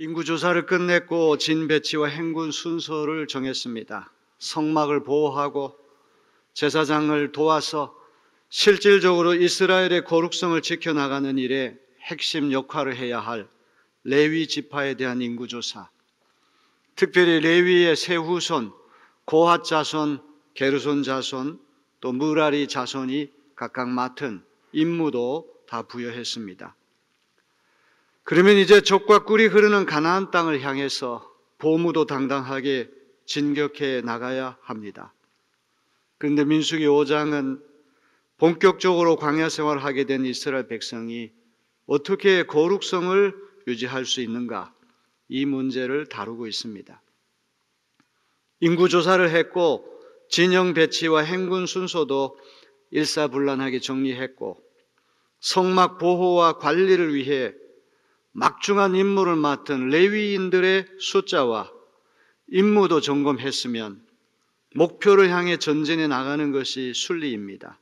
인구조사를 끝냈고 진배치와 행군 순서를 정했습니다. 성막을 보호하고 제사장을 도와서 실질적으로 이스라엘의 거룩성을 지켜나가는 일에 핵심 역할을 해야 할 레위 지파에 대한 인구조사, 특별히 레위의 세 후손, 고핫 자손, 게르손 자손, 또 무라리 자손이 각각 맡은 임무도 다 부여했습니다. 그러면 이제 적과 꿀이 흐르는 가나안 땅을 향해서 보무도 당당하게 진격해 나가야 합니다. 그런데 민수기 5장은 본격적으로 광야 생활을 하게 된 이스라엘 백성이 어떻게 거룩성을 유지할 수 있는가, 이 문제를 다루고 있습니다. 인구조사를 했고 진영 배치와 행군 순서도 일사불란하게 정리했고 성막 보호와 관리를 위해 막중한 임무를 맡은 레위인들의 숫자와 임무도 점검했으면 목표를 향해 전진해 나가는 것이 순리입니다.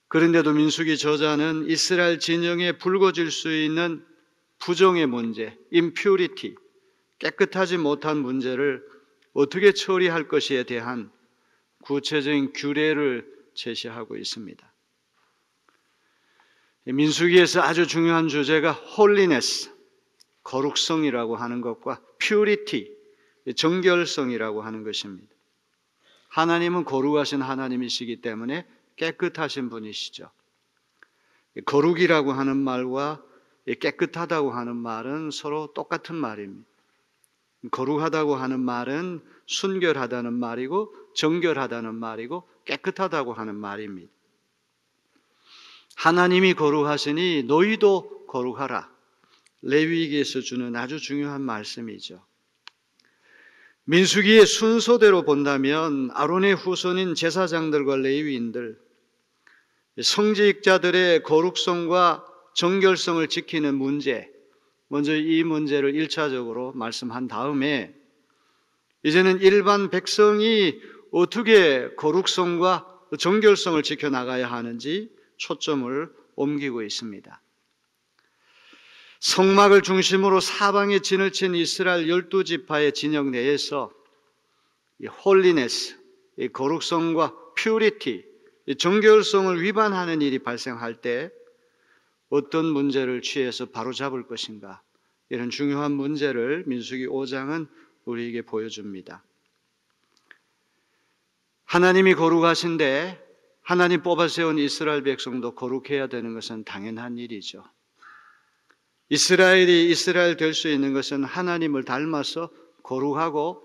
그런데도 민수기 저자는 이스라엘 진영에 불거질 수 있는 부정의 문제, impurity, 깨끗하지 못한 문제를 어떻게 처리할 것에 대한 구체적인 규례를 제시하고 있습니다. 민수기에서 아주 중요한 주제가 holiness, 거룩성이라고 하는 것과 purity, 정결성이라고 하는 것입니다. 하나님은 거룩하신 하나님이시기 때문에 깨끗하신 분이시죠. 거룩이라고 하는 말과 깨끗하다고 하는 말은 서로 똑같은 말입니다. 거룩하다고 하는 말은 순결하다는 말이고 정결하다는 말이고 깨끗하다고 하는 말입니다. 하나님이 거룩하시니 너희도 거룩하라. 레위기에서 주는 아주 중요한 말씀이죠. 민수기의 순서대로 본다면 아론의 후손인 제사장들과 레위인들, 성직자들의 거룩성과 정결성을 지키는 문제, 먼저 이 문제를 1차적으로 말씀한 다음에 이제는 일반 백성이 어떻게 거룩성과 정결성을 지켜나가야 하는지 초점을 옮기고 있습니다. 성막을 중심으로 사방에 진을 친 이스라엘 12지파의 진영 내에서 이 홀리네스, 이 거룩성과 퓨리티, 이 정결성을 위반하는 일이 발생할 때 어떤 문제를 취해서 바로잡을 것인가, 이런 중요한 문제를 민수기 5장은 우리에게 보여줍니다. 하나님이 거룩하신데 하나님 뽑아 세운 이스라엘 백성도 거룩해야 되는 것은 당연한 일이죠. 이스라엘이 이스라엘 될 수 있는 것은 하나님을 닮아서 거룩하고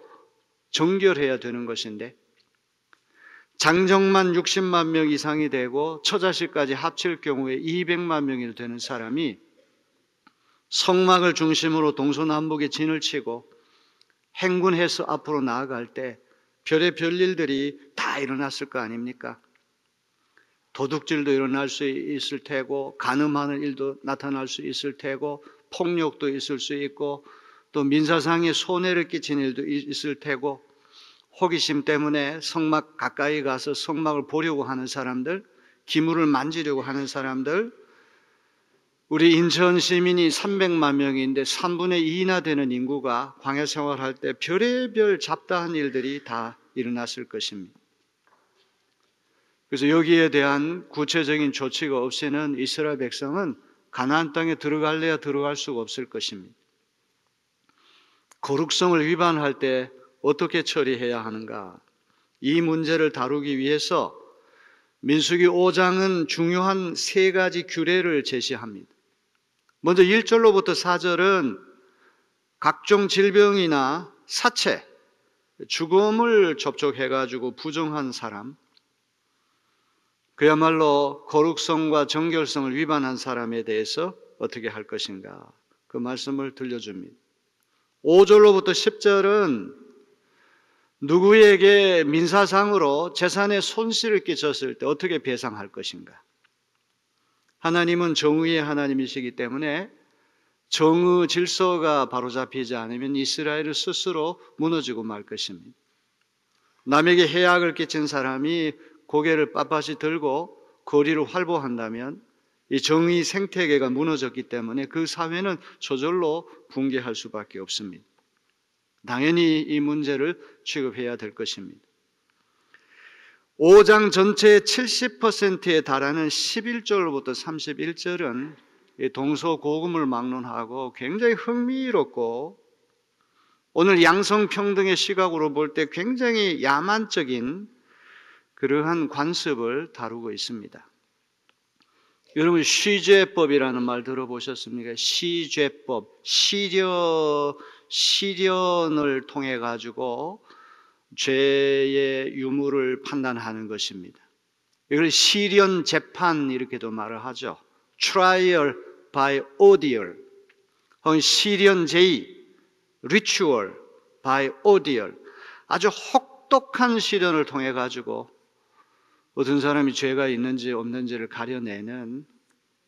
정결해야 되는 것인데, 장정만 60만 명 이상이 되고 처자식까지 합칠 경우에 200만 명이 되는 사람이 성막을 중심으로 동서남북에 진을 치고 행군해서 앞으로 나아갈 때 별의 별일들이 다 일어났을 거 아닙니까? 도둑질도 일어날 수 있을 테고, 간음하는 일도 나타날 수 있을 테고, 폭력도 있을 수 있고, 또 민사상에 손해를 끼친 일도 있을 테고, 호기심 때문에 성막 가까이 가서 성막을 보려고 하는 사람들, 기물을 만지려고 하는 사람들, 우리 인천 시민이 300만 명인데 3분의 2나 되는 인구가 광야 생활할 때 별의별 잡다한 일들이 다 일어났을 것입니다. 그래서 여기에 대한 구체적인 조치가 없이는 이스라엘 백성은 가나안 땅에 들어갈래야 들어갈 수가 없을 것입니다. 거룩성을 위반할 때 어떻게 처리해야 하는가, 이 문제를 다루기 위해서 민수기 5장은 중요한 세 가지 규례를 제시합니다. 먼저 1절로부터 4절은 각종 질병이나 사체, 죽음을 접촉해가지고 부정한 사람, 그야말로 거룩성과 정결성을 위반한 사람에 대해서 어떻게 할 것인가, 그 말씀을 들려줍니다. 5절로부터 10절은 누구에게 민사상으로 재산에 손실을 끼쳤을 때 어떻게 배상할 것인가. 하나님은 정의의 하나님이시기 때문에 정의 질서가 바로잡히지 않으면 이스라엘을 스스로 무너지고 말 것입니다. 남에게 해악을 끼친 사람이 고개를 빳빳이 들고 거리를 활보한다면 이 정의 생태계가 무너졌기 때문에 그 사회는 저절로 붕괴할 수밖에 없습니다. 당연히 이 문제를 취급해야 될 것입니다. 5장 전체의 70%에 달하는 11절로부터 31절은 동서고금을 막론하고 굉장히 흥미롭고 오늘 양성평등의 시각으로 볼 때 굉장히 야만적인 그러한 관습을 다루고 있습니다. 여러분 시죄법이라는 말 들어보셨습니까? 시죄법, 시련을 통해 가지고 죄의 유무를 판단하는 것입니다. 이걸 시련 재판 이렇게도 말을 하죠. Trial by ordeal, 혹은 시련 제의, Ritual by ordeal. 아주 혹독한 시련을 통해 가지고 어떤 사람이 죄가 있는지 없는지를 가려내는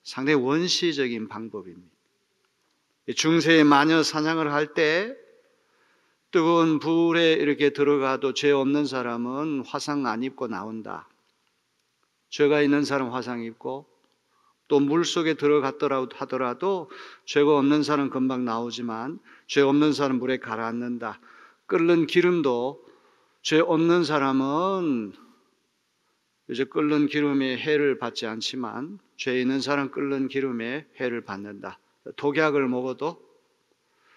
상당히 원시적인 방법입니다. 중세의 마녀 사냥을 할 때 뜨거운 불에 이렇게 들어가도 죄 없는 사람은 화상 안 입고 나온다. 죄가 있는 사람 화상 입고 또 물속에 들어갔더라도 하더라도 죄가 없는 사람 금방 나오지만 죄 없는 사람 물에 가라앉는다. 끓는 기름도 죄 없는 사람은 이제 끓는 기름에 해를 받지 않지만 죄 있는 사람 끓는 기름에 해를 받는다. 독약을 먹어도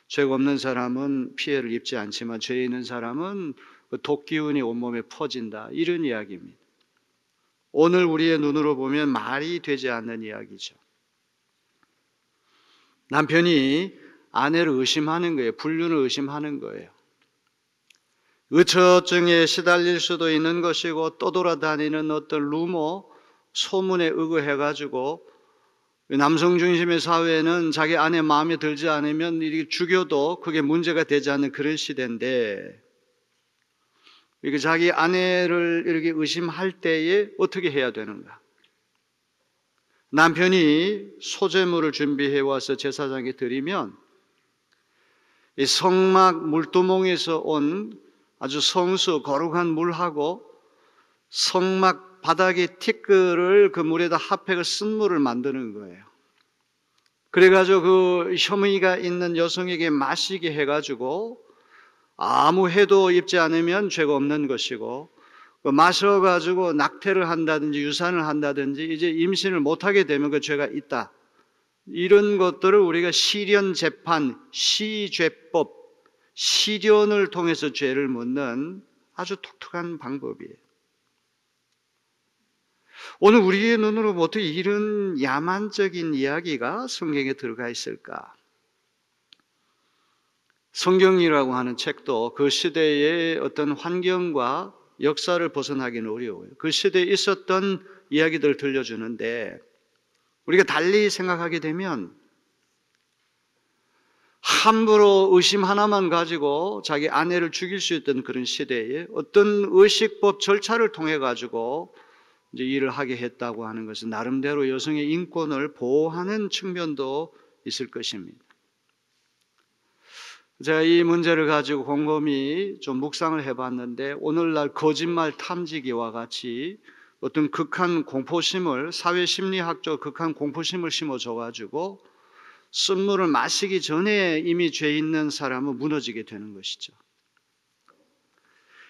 죄가 없는 사람은 피해를 입지 않지만 죄 있는 사람은 독기운이 온몸에 퍼진다. 이런 이야기입니다. 오늘 우리의 눈으로 보면 말이 되지 않는 이야기죠. 남편이 아내를 의심하는 거예요. 불륜을 의심하는 거예요. 의처증에 시달릴 수도 있는 것이고 떠돌아다니는 어떤 루머, 소문에 의거해가지고 남성 중심의 사회는 자기 아내 마음에 들지 않으면 이렇게 죽여도 그게 문제가 되지 않는 그런 시대인데 이렇게 자기 아내를 이렇게 의심할 때에 어떻게 해야 되는가? 남편이 소재물을 준비해 와서 제사장에 드리면 이 성막 물두멍에서 온 아주 성수 거룩한 물하고 성막 바닥에 티끌을 그 물에다 합해서 쓴물을 만드는 거예요. 그래가지고 그 혐의가 있는 여성에게 마시게 해가지고 아무 해도 입지 않으면 죄가 없는 것이고 마셔가지고 낙태를 한다든지 유산을 한다든지 이제 임신을 못하게 되면 그 죄가 있다. 이런 것들을 우리가 시련 재판, 시죄법, 시련을 통해서 죄를 묻는 아주 독특한 방법이에요. 오늘 우리의 눈으로 어떻게 이런 야만적인 이야기가 성경에 들어가 있을까? 성경이라고 하는 책도 그 시대의 어떤 환경과 역사를 벗어나기는 어려워요. 그 시대에 있었던 이야기들을 들려주는데 우리가 달리 생각하게 되면 함부로 의심 하나만 가지고 자기 아내를 죽일 수 있던 그런 시대에 어떤 의식법 절차를 통해 가지고 이제 일을 하게 했다고 하는 것은 나름대로 여성의 인권을 보호하는 측면도 있을 것입니다. 제가 이 문제를 가지고 곰곰이 좀 묵상을 해봤는데 오늘날 거짓말 탐지기와 같이 어떤 극한 공포심을 사회심리학적 극한 공포심을 심어줘가지고 쓴물을 마시기 전에 이미 죄 있는 사람은 무너지게 되는 것이죠.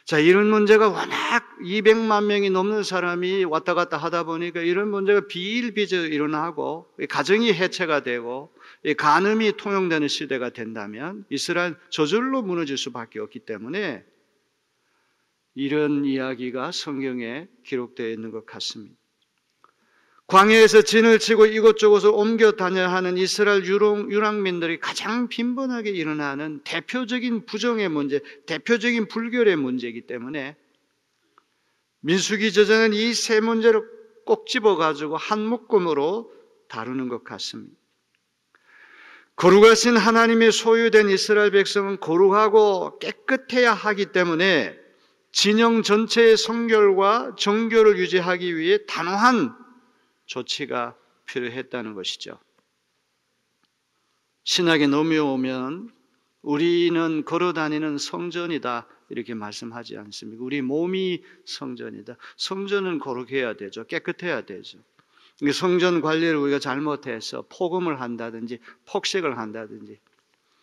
자, 이런 문제가 워낙 200만 명이 넘는 사람이 왔다 갔다 하다 보니까 이런 문제가 비일비재 일어나고 가정이 해체가 되고 간음이 통용되는 시대가 된다면 이스라엘 저절로 무너질 수밖에 없기 때문에 이런 이야기가 성경에 기록되어 있는 것 같습니다. 광야에서 진을 치고 이곳저곳을 옮겨 다녀야 하는 이스라엘 유랑민들이 가장 빈번하게 일어나는 대표적인 부정의 문제, 대표적인 불결의 문제이기 때문에 민수기 저자는 이 세 문제를 꼭 집어가지고 한 묶음으로 다루는 것 같습니다. 거룩하신 하나님의 소유된 이스라엘 백성은 거룩하고 깨끗해야 하기 때문에 진영 전체의 성결과 정결을 유지하기 위해 단호한 조치가 필요했다는 것이죠. 신학에 넘어오면 우리는 걸어다니는 성전이다 이렇게 말씀하지 않습니까? 우리 몸이 성전이다. 성전은 거룩해야 되죠. 깨끗해야 되죠. 성전 관리를 우리가 잘못해서 포금을 한다든지 폭식을 한다든지,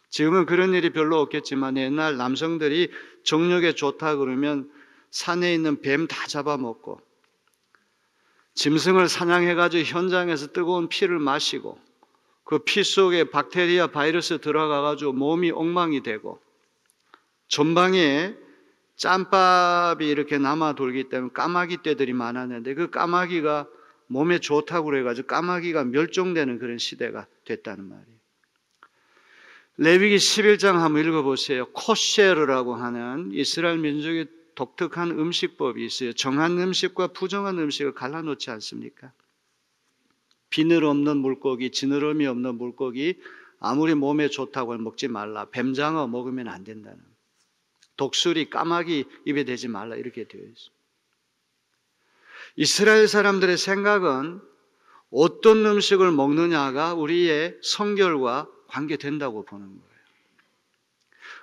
지금은 그런 일이 별로 없겠지만 옛날 남성들이 정력에 좋다 그러면 산에 있는 뱀 다 잡아먹고 짐승을 사냥해가지고 현장에서 뜨거운 피를 마시고 그 피 속에 박테리아 바이러스 들어가가지고 몸이 엉망이 되고 전방에 짬밥이 이렇게 남아 돌기 때문에 까마귀 떼들이 많았는데 그 까마귀가 몸에 좋다고 그래가지고 까마귀가 멸종되는 그런 시대가 됐다는 말이에요. 레위기 11장 한번 읽어보세요. 코셰르라고 하는 이스라엘 민족의 독특한 음식법이 있어요. 정한 음식과 부정한 음식을 갈라놓지 않습니까? 비늘 없는 물고기, 지느러미 없는 물고기 아무리 몸에 좋다고 먹지 말라. 뱀장어 먹으면 안 된다는, 독수리, 까마귀 입에 대지 말라 이렇게 되어 있습니다. 이스라엘 사람들의 생각은 어떤 음식을 먹느냐가 우리의 성결과 관계된다고 보는 거예요.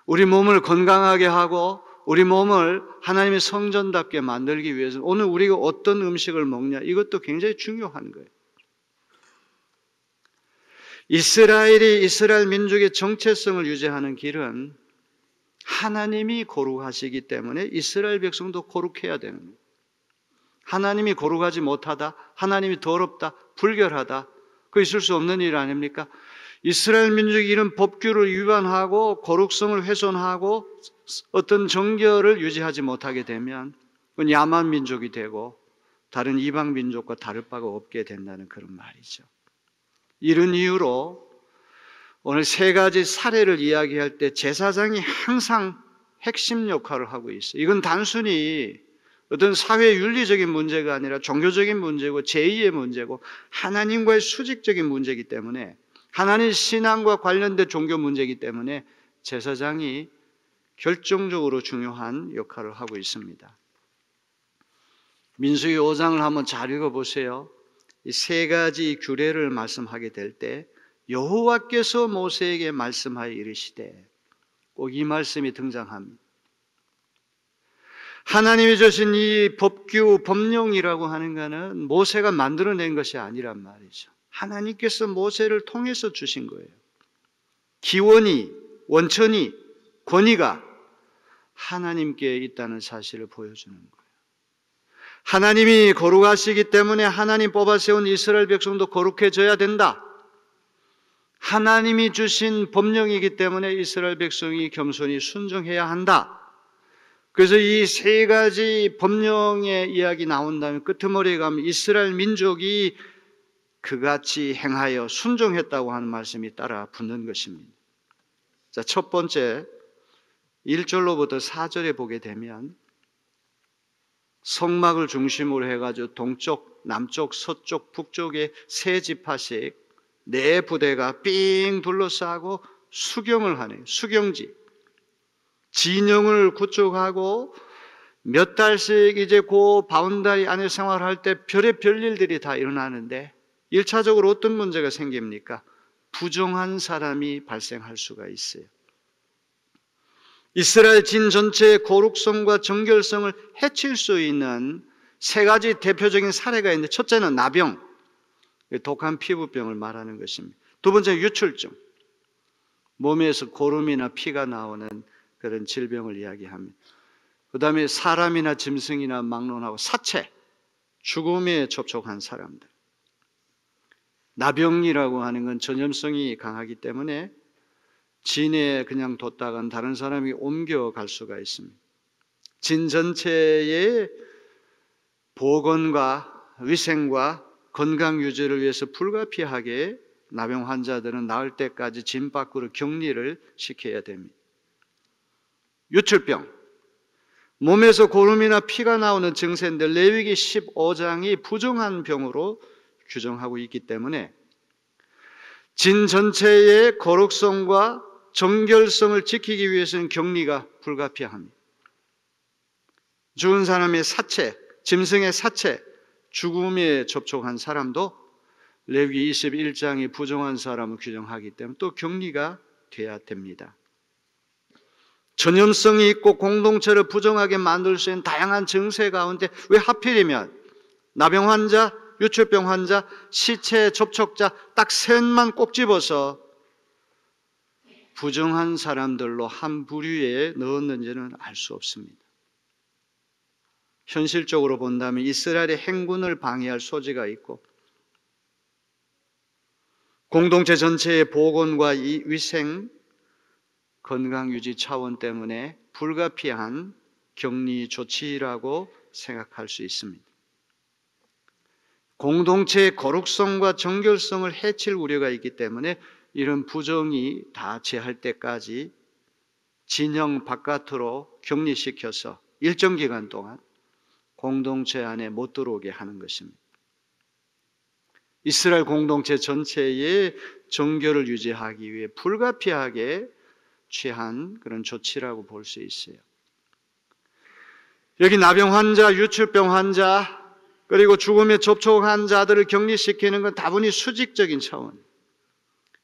우리 몸을 건강하게 하고 우리 몸을 하나님의 성전답게 만들기 위해서 오늘 우리가 어떤 음식을 먹냐, 이것도 굉장히 중요한 거예요. 이스라엘 민족의 정체성을 유지하는 길은 하나님이 거룩하시기 때문에 이스라엘 백성도 거룩해야 되는 거예요. 하나님이 거룩하지 못하다, 하나님이 더럽다, 불결하다, 그거 있을 수 없는 일 아닙니까? 이스라엘 민족이 이런 법규를 위반하고 거룩성을 훼손하고 어떤 정결을 유지하지 못하게 되면 그건 야만 민족이 되고 다른 이방 민족과 다를 바가 없게 된다는 그런 말이죠. 이런 이유로 오늘 세 가지 사례를 이야기할 때 제사장이 항상 핵심 역할을 하고 있어요. 이건 단순히 어떤 사회 윤리적인 문제가 아니라 종교적인 문제고 제2의 문제고 하나님과의 수직적인 문제이기 때문에, 하나님 신앙과 관련된 종교 문제이기 때문에 제사장이 결정적으로 중요한 역할을 하고 있습니다. 민수기 5장을 한번 잘 읽어보세요. 이 세 가지 규례를 말씀하게 될 때 여호와께서 모세에게 말씀하여 이르시되, 꼭 이 말씀이 등장합니다. 하나님이 주신 이 법규, 법령이라고 하는 것은 모세가 만들어낸 것이 아니란 말이죠. 하나님께서 모세를 통해서 주신 거예요. 기원이, 원천이, 권위가 하나님께 있다는 사실을 보여주는 거예요. 하나님이 거룩하시기 때문에 하나님 뽑아 세운 이스라엘 백성도 거룩해져야 된다. 하나님이 주신 법령이기 때문에 이스라엘 백성이 겸손히 순종해야 한다. 그래서 이 세 가지 법령의 이야기 나온 다음에 끄트머리에 가면 이스라엘 민족이 그같이 행하여 순종했다고 하는 말씀이 따라 붙는 것입니다. 자, 첫 번째 1절로부터 4절에 보게 되면 성막을 중심으로 해가지고 동쪽, 남쪽, 서쪽, 북쪽에 세 지파씩 네 부대가 삥 둘러싸고 수경을 하네요. 수경지. 진영을 구축하고 몇 달씩 이제 그 바운다리 안에 생활할 때 별의별 일들이 다 일어나는데 1차적으로 어떤 문제가 생깁니까? 부정한 사람이 발생할 수가 있어요. 이스라엘 진 전체의 거룩성과 정결성을 해칠 수 있는 세 가지 대표적인 사례가 있는데, 첫째는 나병, 독한 피부병을 말하는 것입니다. 두 번째는 유출증, 몸에서 고름이나 피가 나오는 그런 질병을 이야기합니다. 그 다음에 사람이나 짐승이나 막론하고 사체, 죽음에 접촉한 사람들. 나병이라고 하는 건 전염성이 강하기 때문에 진에 그냥 뒀다간 다른 사람이 옮겨갈 수가 있습니다. 진 전체의 보건과 위생과 건강 유지를 위해서 불가피하게 나병 환자들은 나을 때까지 진 밖으로 격리를 시켜야 됩니다. 유출병, 몸에서 고름이나 피가 나오는 증세인데 레위기 15장이 부정한 병으로 규정하고 있기 때문에 진 전체의 거룩성과 정결성을 지키기 위해서는 격리가 불가피합니다. 죽은 사람의 사체, 짐승의 사체, 죽음에 접촉한 사람도 레위기 21장이 부정한 사람을 규정하기 때문에 또 격리가 돼야 됩니다. 전염성이 있고 공동체를 부정하게 만들 수 있는 다양한 증세 가운데 왜 하필이면 나병 환자, 유출병 환자, 시체 접촉자 딱 셋만 꼭 집어서 부정한 사람들로 한 부류에 넣었는지는 알 수 없습니다. 현실적으로 본다면 이스라엘의 행군을 방해할 소지가 있고 공동체 전체의 보건과 위생, 건강 유지 차원 때문에 불가피한 격리 조치라고 생각할 수 있습니다. 공동체의 거룩성과 정결성을 해칠 우려가 있기 때문에 이런 부정이 다 제할 때까지 진영 바깥으로 격리시켜서 일정 기간 동안 공동체 안에 못 들어오게 하는 것입니다. 이스라엘 공동체 전체의 정결을 유지하기 위해 불가피하게 취한 그런 조치라고 볼 수 있어요. 여기 나병 환자, 유출병 환자, 그리고 죽음에 접촉한 자들을 격리시키는 건 다분히 수직적인 차원.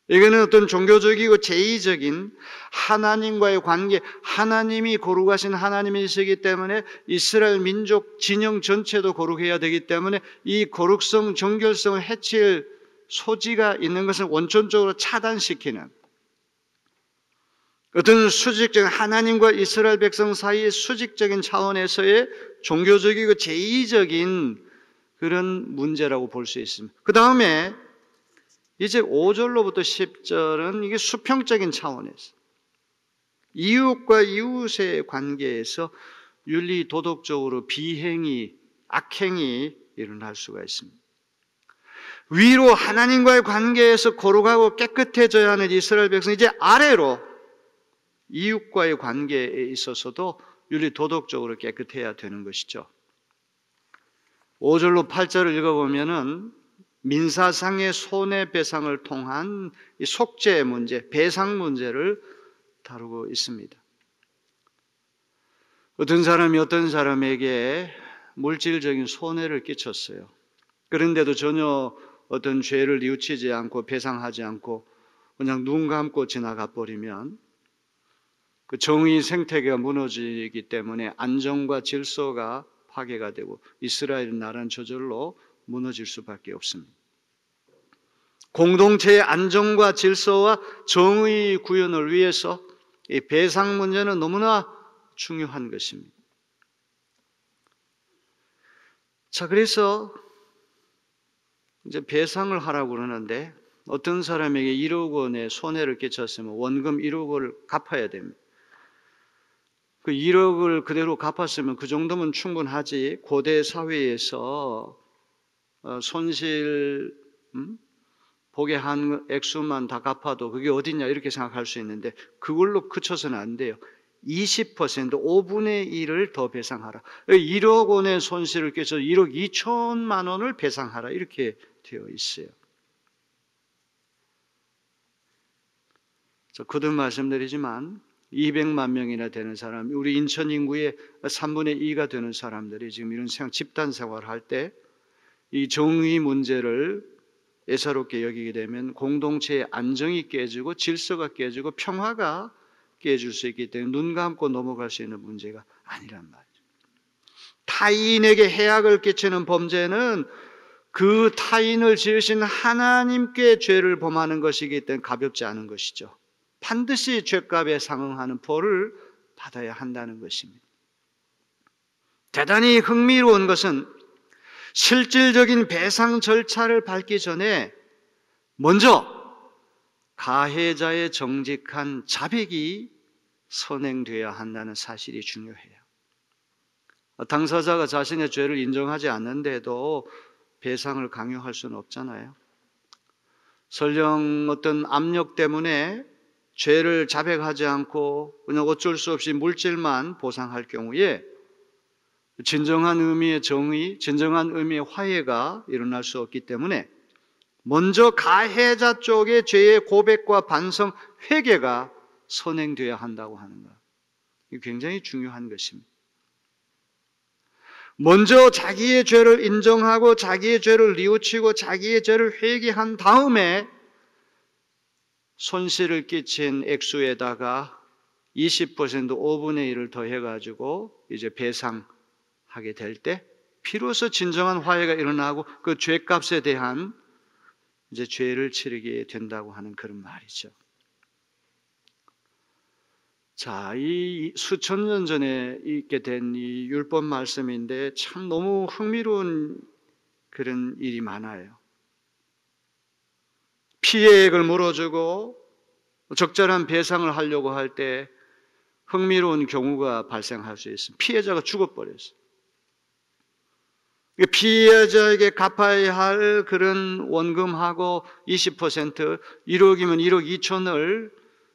이거는 어떤 종교적이고 제의적인 하나님과의 관계, 하나님이 거룩하신 하나님이시기 때문에 이스라엘 민족 진영 전체도 거룩해야 되기 때문에 이 거룩성, 정결성을 해칠 소지가 있는 것을 원천적으로 차단시키는 어떤 수직적인 하나님과 이스라엘 백성 사이의 수직적인 차원에서의 종교적이고 제의적인 그런 문제라고 볼 수 있습니다. 그 다음에 이제 5절로부터 10절은 이게 수평적인 차원에서 이웃과 이웃의 관계에서 윤리 도덕적으로 비행위, 악행이 일어날 수가 있습니다. 위로 하나님과의 관계에서 거룩하고 깨끗해져야 하는 이스라엘 백성, 이제 아래로 이웃과의 관계에 있어서도 윤리 도덕적으로 깨끗해야 되는 것이죠. 5절로 8절을 읽어보면은 민사상의 손해배상을 통한 이 속죄 문제, 배상 문제를 다루고 있습니다. 어떤 사람이 어떤 사람에게 물질적인 손해를 끼쳤어요. 그런데도 전혀 어떤 죄를 뉘우치지 않고 배상하지 않고 그냥 눈 감고 지나가 버리면 그 정의 생태계가 무너지기 때문에 안정과 질서가 파괴가 되고 이스라엘 나라는 저절로 무너질 수밖에 없습니다. 공동체의 안정과 질서와 정의 구현을 위해서 이 배상 문제는 너무나 중요한 것입니다. 자, 그래서 이제 배상을 하라고 그러는데 어떤 사람에게 1억 원의 손해를 끼쳤으면 원금 1억 원을 갚아야 됩니다. 그 1억을 그대로 갚았으면 그 정도면 충분하지. 고대 사회에서 손실 보게 한 액수만 다 갚아도 그게 어디냐 이렇게 생각할 수 있는데 그걸로 그쳐서는 안 돼요. 20%, 5분의 1을 더 배상하라. 1억 원의 손실을 끼쳐서 1억 2천만 원을 배상하라 이렇게 되어 있어요. 거듭 말씀드리지만 200만 명이나 되는 사람, 우리 인천 인구의 3분의 2가 되는 사람들이 지금 이런 집단 생활을 할 때 이 정의 문제를 예사롭게 여기게 되면 공동체의 안정이 깨지고 질서가 깨지고 평화가 깨질 수 있기 때문에 눈 감고 넘어갈 수 있는 문제가 아니란 말이죠. 타인에게 해악을 끼치는 범죄는 그 타인을 지으신 하나님께 죄를 범하는 것이기 때문에 가볍지 않은 것이죠. 반드시 죄값에 상응하는 벌을 받아야 한다는 것입니다. 대단히 흥미로운 것은 실질적인 배상 절차를 밟기 전에 먼저 가해자의 정직한 자백이 선행되어야 한다는 사실이 중요해요. 당사자가 자신의 죄를 인정하지 않는데도 배상을 강요할 수는 없잖아요. 설령 어떤 압력 때문에 죄를 자백하지 않고 그냥 어쩔 수 없이 물질만 보상할 경우에 진정한 의미의 정의, 진정한 의미의 화해가 일어날 수 없기 때문에 먼저 가해자 쪽의 죄의 고백과 반성, 회개가 선행되어야 한다고 하는 것. 이게 굉장히 중요한 것입니다. 먼저 자기의 죄를 인정하고 자기의 죄를 뉘우치고 자기의 죄를 회개한 다음에 손실을 끼친 액수에다가 20% 5분의 1을 더해가지고 이제 배상하게 될 때 비로소 진정한 화해가 일어나고 그 죄값에 대한 이제 죄를 치르게 된다고 하는 그런 말이죠. 자, 이 수천 년 전에 있게 된 이 율법 말씀인데 참 너무 흥미로운 그런 일이 많아요. 피해액을 물어주고 적절한 배상을 하려고 할 때 흥미로운 경우가 발생할 수 있습니다. 피해자가 죽어버렸어요. 피해자에게 갚아야 할 그런 원금하고 20%, 1억이면 1억 2천을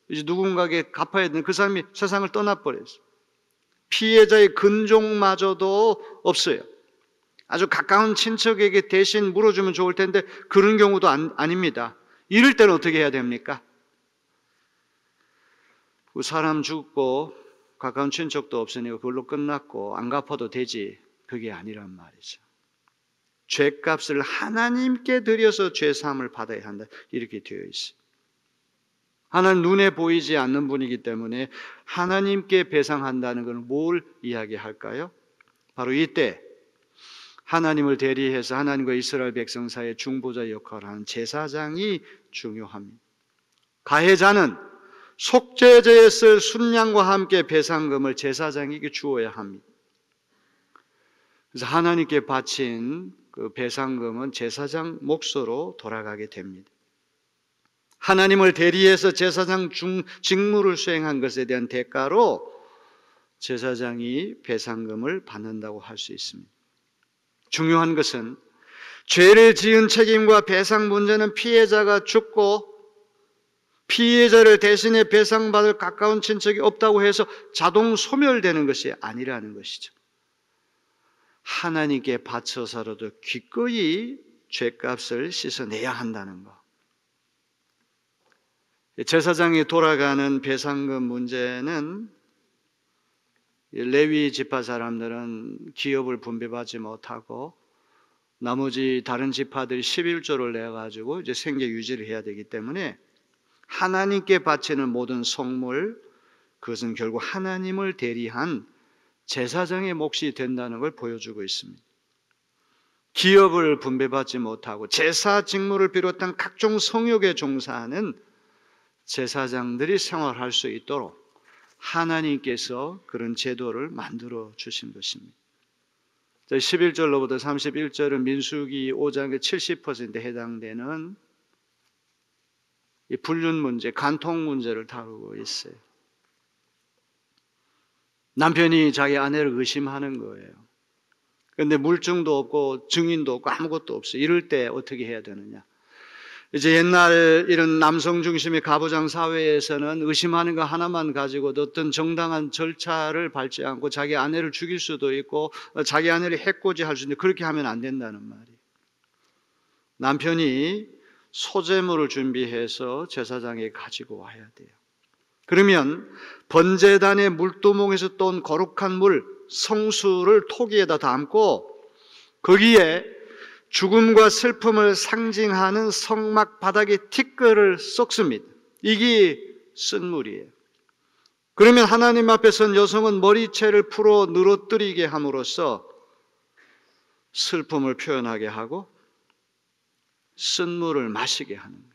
이제 누군가에게 갚아야 되는 그 사람이 세상을 떠나버렸어요. 피해자의 근종마저도 없어요. 아주 가까운 친척에게 대신 물어주면 좋을 텐데 그런 경우도 아닙니다. 이럴 때는 어떻게 해야 됩니까? 그 사람 죽고 가까운 친척도 없으니까 그걸로 끝났고 안 갚아도 되지. 그게 아니란 말이죠. 죄값을 하나님께 드려서 죄사함을 받아야 한다. 이렇게 되어 있어요. 하나님 눈에 보이지 않는 분이기 때문에 하나님께 배상한다는 것은 뭘 이야기할까요? 바로 이때 하나님을 대리해서 하나님과 이스라엘 백성 사이의 중보자 역할을 하는 제사장이 중요합니다. 가해자는 속죄제에 쓸 순양과 함께 배상금을 제사장에게 주어야 합니다. 그래서 하나님께 바친 그 배상금은 제사장 몫으로 돌아가게 됩니다. 하나님을 대리해서 제사장 직무를 수행한 것에 대한 대가로 제사장이 배상금을 받는다고 할 수 있습니다. 중요한 것은 죄를 지은 책임과 배상 문제는 피해자가 죽고 피해자를 대신해 배상받을 가까운 친척이 없다고 해서 자동 소멸되는 것이 아니라는 것이죠. 하나님께 바쳐서라도 기꺼이 죄값을 씻어내야 한다는 것. 제사장이 돌아가는 배상금 문제는 레위 지파 사람들은 기업을 분배받지 못하고 나머지 다른 지파들이 11조를 내가지고 이제 생계 유지를 해야 되기 때문에 하나님께 바치는 모든 성물, 그것은 결국 하나님을 대리한 제사장의 몫이 된다는 걸 보여주고 있습니다. 기업을 분배받지 못하고 제사 직무를 비롯한 각종 성역에 종사하는 제사장들이 생활할 수 있도록 하나님께서 그런 제도를 만들어 주신 것입니다. 11절로부터 31절은 민수기 5장의 70%에 해당되는 이 불륜 문제, 간통 문제를 다루고 있어요. 남편이 자기 아내를 의심하는 거예요. 그런데 물증도 없고 증인도 없고 아무것도 없어요. 이럴 때 어떻게 해야 되느냐? 이제 옛날 이런 남성 중심의 가부장 사회에서는 의심하는 거 하나만 가지고도 어떤 정당한 절차를 밟지 않고 자기 아내를 죽일 수도 있고 자기 아내를 해코지할 수 있는데 그렇게 하면 안 된다는 말이에요. 남편이 소재물을 준비해서 제사장에 가지고 와야 돼요. 그러면 번제단의 물두멍에서 떤 거룩한 물, 성수를 토기에다 담고 거기에 죽음과 슬픔을 상징하는 성막 바닥에 티끌을 썩습니다. 이게 쓴물이에요. 그러면 하나님 앞에 선 여성은 머리채를 풀어 늘어뜨리게 함으로써 슬픔을 표현하게 하고 쓴물을 마시게 하는 거예요.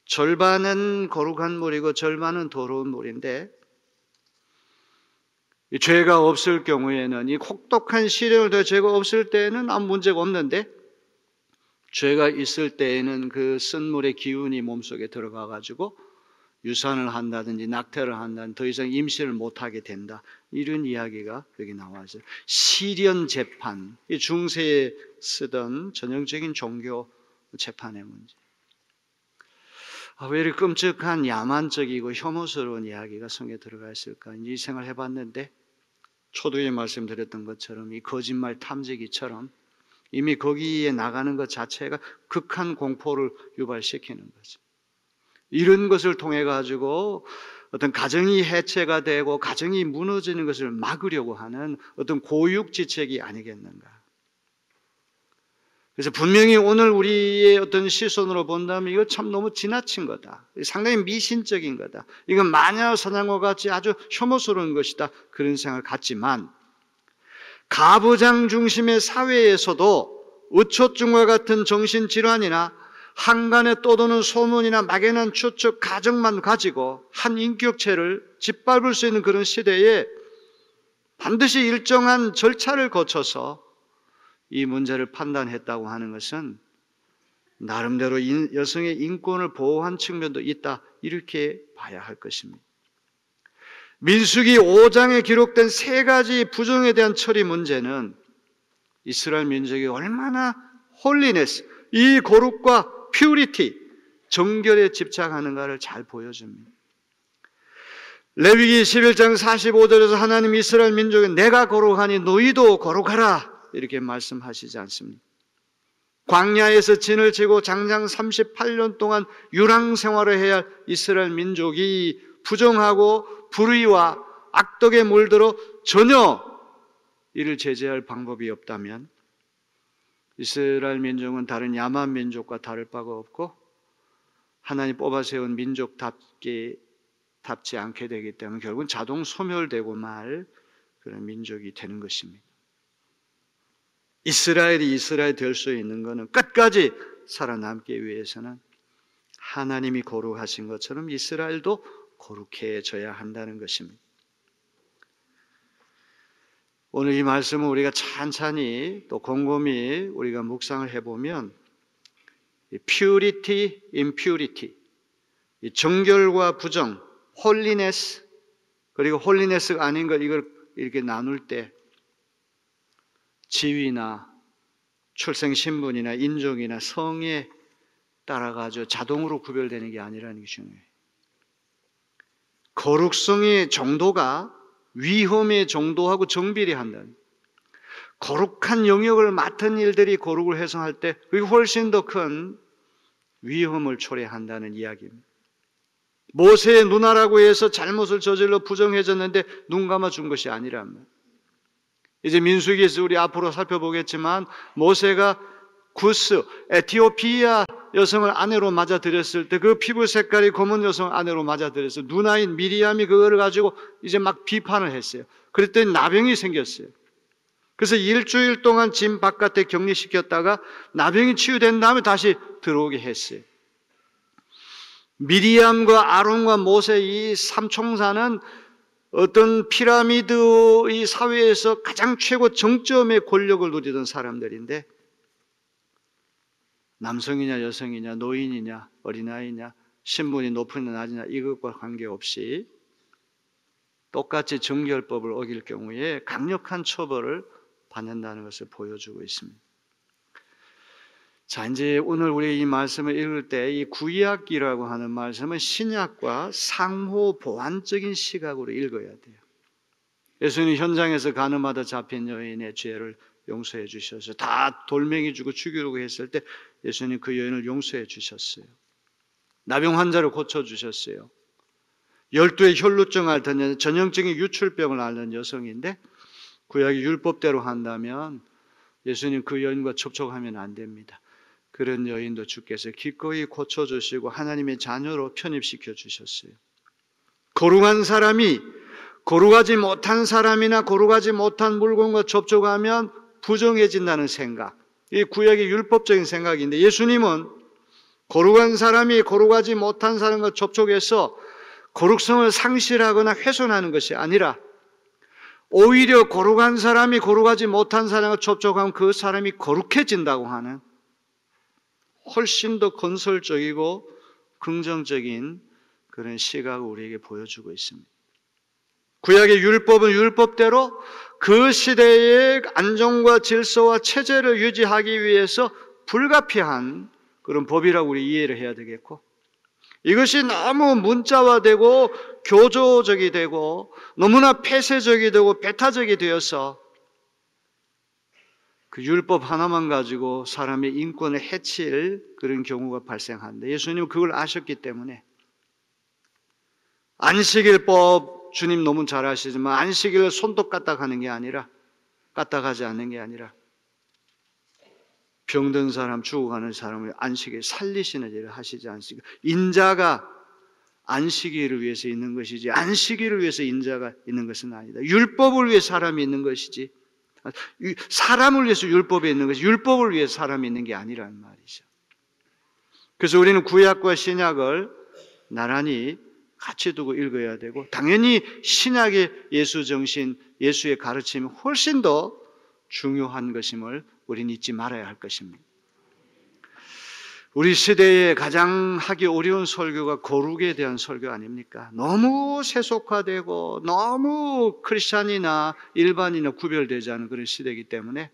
절반은 거룩한 물이고 절반은 더러운 물인데 이 죄가 없을 경우에는 이 혹독한 시련을 더 죄가 없을 때는 아무 문제가 없는데 죄가 있을 때에는 그 쓴물의 기운이 몸속에 들어가 가지고 유산을 한다든지 낙태를 한다든지 더 이상 임신을 못하게 된다. 이런 이야기가 여기 나와 있어요. 시련 재판, 이 중세에 쓰던 전형적인 종교 재판의 문제. 왜 이렇게 끔찍한 야만적이고 혐오스러운 이야기가 성경에 들어가 있을까? 이 생각을 해봤는데 초두에 말씀드렸던 것처럼 이 거짓말 탐지기처럼 이미 거기에 나가는 것 자체가 극한 공포를 유발시키는 거죠. 이런 것을 통해 가지고 어떤 가정이 해체가 되고 가정이 무너지는 것을 막으려고 하는 어떤 고육지책이 아니겠는가. 그래서 분명히 오늘 우리의 어떤 시선으로 본다면 이거 참 너무 지나친 거다. 상당히 미신적인 거다. 이건 마녀 사냥과 같이 아주 혐오스러운 것이다. 그런 생각을 갖지만 가부장 중심의 사회에서도 의초증과 같은 정신질환이나 한간에 떠도는 소문이나 막연한 추측, 가정만 가지고 한 인격체를 짓밟을 수 있는 그런 시대에 반드시 일정한 절차를 거쳐서 이 문제를 판단했다고 하는 것은 나름대로 여성의 인권을 보호한 측면도 있다, 이렇게 봐야 할 것입니다. 민수기 5장에 기록된 세 가지 부정에 대한 처리 문제는 이스라엘 민족이 얼마나 홀리네스, 이 거룩과 퓨리티, 정결에 집착하는가를 잘 보여줍니다. 레위기 11장 45절에서 하나님 이스라엘 민족에 내가 거룩하니 너희도 거룩하라, 이렇게 말씀하시지 않습니까? 광야에서 진을 치고 장장 38년 동안 유랑 생활을 해야 할 이스라엘 민족이 부정하고 불의와 악덕에 물들어 전혀 이를 제재할 방법이 없다면 이스라엘 민족은 다른 야만 민족과 다를 바가 없고 하나님 뽑아 세운 민족답지 않게 되기 때문에 결국은 자동 소멸되고 말 그런 민족이 되는 것입니다. 이스라엘이 이스라엘 될 수 있는 것은 끝까지 살아남기 위해서는 하나님이 거룩하신 것처럼 이스라엘도 거룩해져야 한다는 것입니다. 오늘 이 말씀을 우리가 찬찬히 또 곰곰이 우리가 묵상을 해보면 purity, impurity, 이 정결과 부정, holiness, 그리고 holiness가 아닌 것, 이걸 이렇게 나눌 때 지위나 출생 신분이나 인종이나 성에 따라가지고 자동으로 구별되는 게 아니라는 게 중요해요. 거룩성의 정도가 위험의 정도하고 정비례한다는, 거룩한 영역을 맡은 일들이 거룩을 훼손할 때 그게 훨씬 더 큰 위험을 초래한다는 이야기입니다. 모세의 누나라고 해서 잘못을 저질러 부정해졌는데 눈 감아준 것이 아니란, 이제 민수기에서 우리 앞으로 살펴보겠지만 모세가 구스, 에티오피아 여성을 아내로 맞아들였을 때 그 피부 색깔이 검은 여성을 아내로 맞아들였어요. 누나인 미리암이 그거를 가지고 이제 막 비판을 했어요. 그랬더니 나병이 생겼어요. 그래서 일주일 동안 집 바깥에 격리시켰다가 나병이 치유된 다음에 다시 들어오게 했어요. 미리암과 아론과 모세 이 삼총사는 어떤 피라미드의 사회에서 가장 최고 정점의 권력을 누리던 사람들인데 남성이냐 여성이냐 노인이냐 어린아이냐 신분이 높으냐 낮으냐 이것과 관계없이 똑같이 정결법을 어길 경우에 강력한 처벌을 받는다는 것을 보여주고 있습니다. 자, 이제 오늘 우리 이 말씀을 읽을 때 이 구약이라고 하는 말씀은 신약과 상호 보완적인 시각으로 읽어야 돼요. 예수님 현장에서 가늠하다 잡힌 여인의 죄를 용서해 주셨어요. 다 돌멩이 주고 죽이려고 했을 때 예수님 그 여인을 용서해 주셨어요. 나병 환자를 고쳐주셨어요. 12의 혈루증 앓던 전형적인 유출병을 앓는 여성인데 구약의 율법대로 한다면 예수님 그 여인과 접촉하면 안 됩니다. 그런 여인도 주께서 기꺼이 고쳐주시고 하나님의 자녀로 편입시켜 주셨어요. 거룩한 사람이 거룩하지 못한 사람이나 거룩하지 못한 물건과 접촉하면 부정해진다는 생각, 이 구약의 율법적인 생각인데 예수님은 거룩한 사람이 거룩하지 못한 사람과 접촉해서 거룩성을 상실하거나 훼손하는 것이 아니라 오히려 거룩한 사람이 거룩하지 못한 사람과 접촉하면 그 사람이 거룩해진다고 하는 훨씬 더 건설적이고 긍정적인 그런 시각을 우리에게 보여주고 있습니다. 구약의 율법은 율법대로 그 시대의 안정과 질서와 체제를 유지하기 위해서 불가피한 그런 법이라고 우리 이해를 해야 되겠고, 이것이 너무 문자화되고 교조적이 되고 너무나 폐쇄적이 되고 배타적이 되어서 그 율법 하나만 가지고 사람의 인권을 해칠 그런 경우가 발생하는데 예수님은 그걸 아셨기 때문에 안식일법 주님 너무 잘 아시지만 안식일을 손톱 까딱하는 게 아니라 까딱하지 않는 게 아니라 병든 사람 죽어가는 사람을 안식일 살리시는 일을 하시지 않습니까? 인자가 안식일을 위해서 있는 것이지 안식일을 위해서 인자가 있는 것은 아니다. 율법을 위해 사람이 있는 것이지 사람을 위해서 율법이 있는 것이 율법을 위해서 사람이 있는 게 아니라는 말이죠. 그래서 우리는 구약과 신약을 나란히 같이 두고 읽어야 되고, 당연히 신약의 예수 정신, 예수의 가르침이 훨씬 더 중요한 것임을 우리는 잊지 말아야 할 것입니다. 우리 시대에 가장 하기 어려운 설교가 거룩에 대한 설교 아닙니까? 너무 세속화되고 너무 크리스찬이나 일반이나 구별되지 않은 그런 시대이기 때문에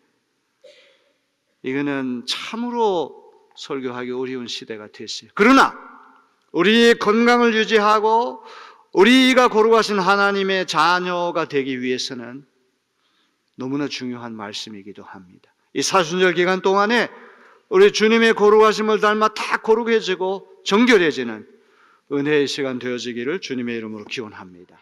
이거는 참으로 설교하기 어려운 시대가 됐어요. 그러나 우리의 건강을 유지하고 우리가 거룩하신 하나님의 자녀가 되기 위해서는 너무나 중요한 말씀이기도 합니다. 이 사순절 기간 동안에 우리 주님의 거룩하심을 닮아 다 거룩해지고 정결해지는 은혜의 시간 되어지기를 주님의 이름으로 기원합니다.